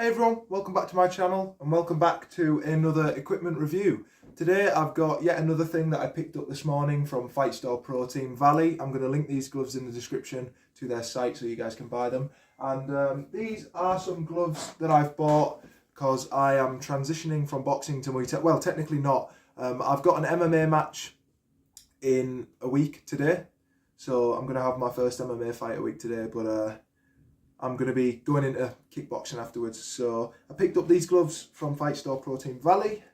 Hey everyone, welcome back to my channel and welcome back to another equipment review. Today I've got yet another thing that I picked up this morning from Fight Store Pro Team Valley. I'm going to link these gloves in the description to their site so you guys can buy them. And these are some gloves that I've bought because I am transitioning from boxing to Muay Thai. Well, technically not. I've got an MMA match in a week today. So I'm going to have my first MMA fight a week today, but I'm going to be going into kickboxing afterwards. So I picked up these gloves from Fight Store Pro Team Valley.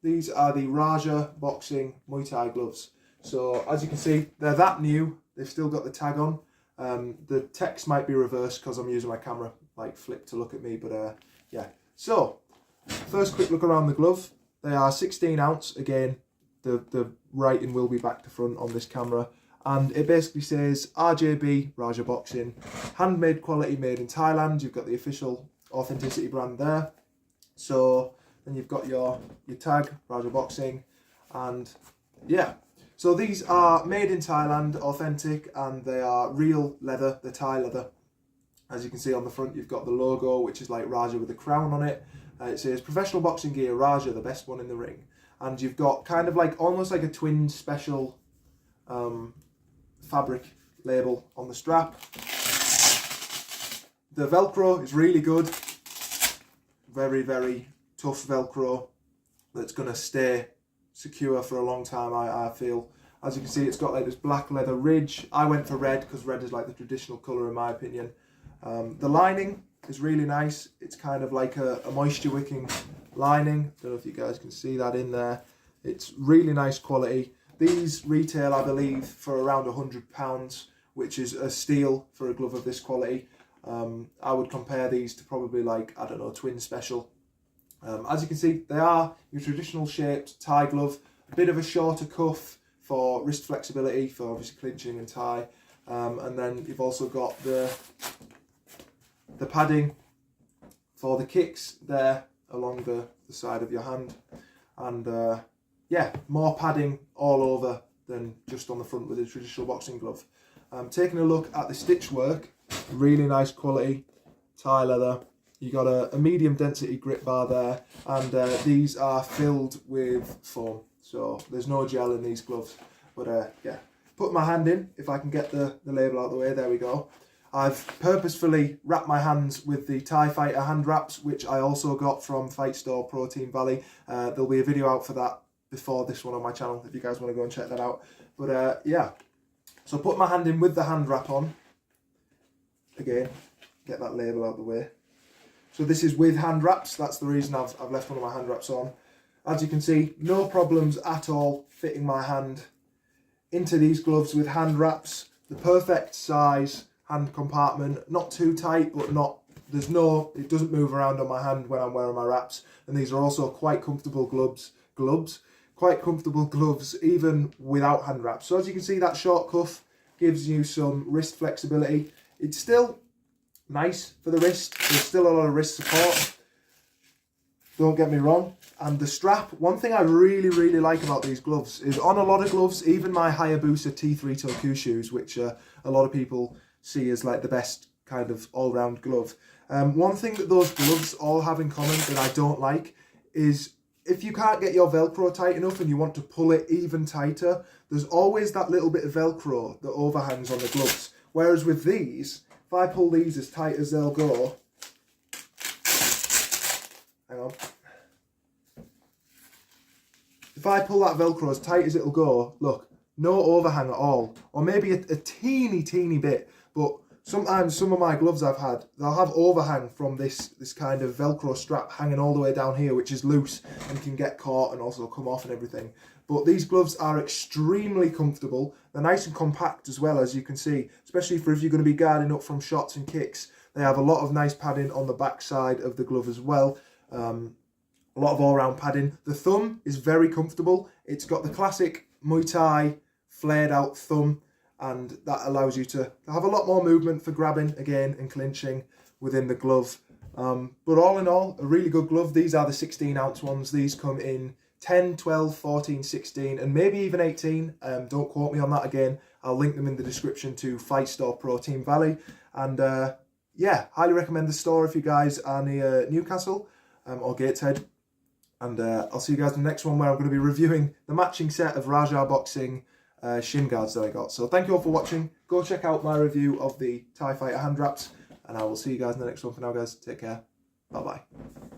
These are the Raja Boxing Muay Thai gloves. So as you can see, they're that new. They've still got the tag on. The text might be reversed because I'm using my camera like flip to look at me, but yeah. So first quick look around the glove. They are 16 ounce. Again, the writing will be back to front on this camera. And it basically says RJB, Raja Boxing, handmade quality made in Thailand. You've got the official authenticity brand there. So then you've got your tag, Raja Boxing, and yeah. So these are made in Thailand, authentic, and they are real leather, the Thai leather. As you can see on the front, you've got the logo, which is like Raja with a crown on it. It says professional boxing gear, Raja, the best one in the ring. And you've got kind of like, almost like a twin special fabric label on the strap. The Velcro is really good. Very, very tough Velcro that's going to stay secure for a long time, I feel. As you can see, it's got like this black leather ridge. I went for red because red is like the traditional colour in my opinion. The lining is really nice. It's kind of like a moisture wicking lining. Don't know if you guys can see that in there. It's really nice quality. These retail, I believe, for around £100, which is a steal for a glove of this quality. I would compare these to probably like, I don't know, Twin Special. As you can see, they are your traditional shaped Thai glove, a bit of a shorter cuff for wrist flexibility, for obviously clinching and Thai. And then you've also got the padding for the kicks there along the side of your hand. And yeah, more padding all over than just on the front with a traditional boxing glove. Taking a look at the stitch work, really nice quality, Thai leather. You got a medium density grip bar there, and these are filled with foam. So there's no gel in these gloves. But yeah, put my hand in, if I can get the label out of the way, there we go. I've purposefully wrapped my hands with the Thai Fighter hand wraps, which I also got from Fight Store Pro Team Valley. There'll be a video out for that before this one on my channel if you guys want to go and check that out. But yeah, so put my hand in with the hand wrap on. Again, get that label out of the way. So this is with hand wraps. That's the reason I've left one of my hand wraps on. As you can see, no problems at all fitting my hand into these gloves with hand wraps. The perfect size hand compartment, not too tight, but not, it doesn't move around on my hand when I'm wearing my wraps. And these are also quite comfortable gloves, quite comfortable gloves even without hand wraps. So as you can see, that short cuff gives you some wrist flexibility. It's still nice for the wrist. There's still a lot of wrist support, don't get me wrong. And the strap, one thing I really like about these gloves is on a lot of gloves, even my Hayabusa T3 Toku shoes, which a lot of people see as like the best kind of all-round glove. One thing that those gloves all have in common that I don't like is if you can't get your Velcro tight enough and you want to pull it even tighter, there's always that little bit of Velcro that overhangs on the gloves. Whereas with these, if I pull these as tight as they'll go, hang on. If I pull that Velcro as tight as it'll go, look, no overhang at all. Or maybe a teeny bit, but sometimes some of my gloves I've had, they'll have overhang from this kind of Velcro strap hanging all the way down here, which is loose and can get caught and also come off and everything. But these gloves are extremely comfortable. They're nice and compact as well, as you can see, especially for if you're going to be guarding up from shots and kicks. They have a lot of nice padding on the back side of the glove as well. A lot of all-round padding. The thumb is very comfortable. It's got the classic Muay Thai flared out thumb, and that allows you to have a lot more movement for grabbing again and clinching within the glove. But all in all, a really good glove. These are the 16 ounce ones. These come in 10, 12, 14, 16 and maybe even 18. Don't quote me on that again. I'll link them in the description to Fight Store Pro Team Valley. And yeah, highly recommend the store if you guys are near Newcastle or Gateshead. And I'll see you guys in the next one, where I'm going to be reviewing the matching set of Raja Boxing shin guards that I got. So thank you all for watching. Go check out my review of the TIE Fighter hand wraps, and I will see you guys in the next one. For now, guys, take care. Bye-bye.